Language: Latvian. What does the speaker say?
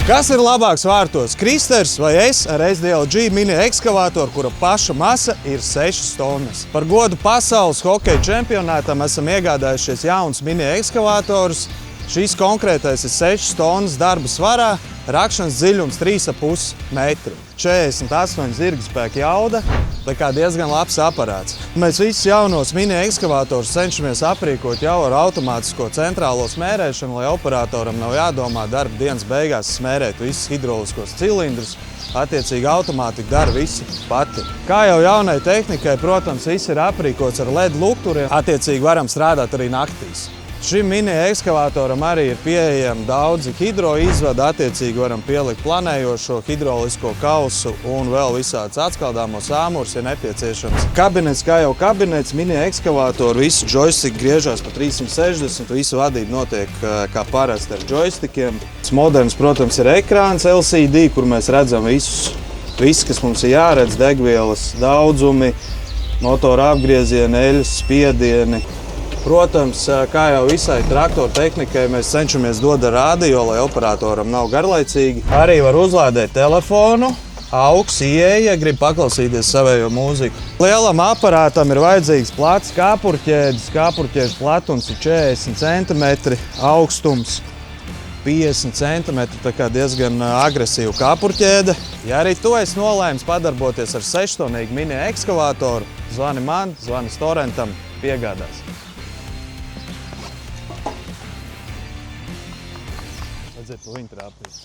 Kas ir labāks vārtos? Kristers vai es ar SDLG mini ekskavātoru, kura paša masa ir 6 tonnas. Par godu pasaules hokeja čempionātam esam iegādājušies jauns mini ekskavātors. Šīs konkrētais ir 6 tonnas darba svarā, rakšanas dziļums 3,5 metri. 48 zirgspēka jauda, tā kā diezgan labs aparāts. Mēs visus jaunos mini ekskavātorus cenšamies aprīkot jau ar automātisko centrālo smērēšanu, lai operatoram nav jādomā darba dienas beigās smērēt visus hidrauliskos cilindrus. Attiecīgi automātika dara visu pati. Kā jau jaunai tehnikai, protams, viss ir aprīkots ar LED lukturiem, attiecīgi varam strādāt arī naktīs. Šim mini ekskavātoram arī ir pieejami daudzi hidroizvadi, attiecīgi varam pielikt planējošo hidraulisko kausu un vēl visāds atskaldāmos āmurs, ja nepieciešams. Kabinets kā jau kabinets, mini ekskavātoru, visu joystick griežās pa 360, visu vadība notiek kā parasti ar joystickiem. Moderns, protams, ir ekrāns LCD, kur mēs redzam viss, kas mums ir jāredz, degvielas daudzumi, motora apgriezieni, eļas spiedieni. Protams, kā jau visai traktoru tehnikai, mēs cenšamies dot ar radio, lai operatoram nav garlaicīgi. Arī var uzlādēt telefonu, augs, ieeja, grib paklausīties savējo mūziku. Lielam aparātam ir vajadzīgs plats kāpurķēdes. Kāpurķēžu platums ir 40 cm, augstums 50 cm, tā kā diezgan agresīva kāpurķēde. Ja arī tu esi nolēmis padarboties ar 6-tonnīgu mini ekskavātoru, zvani man, zvani Storentam, piegādās. Redzēt, ko viņi trāpīs.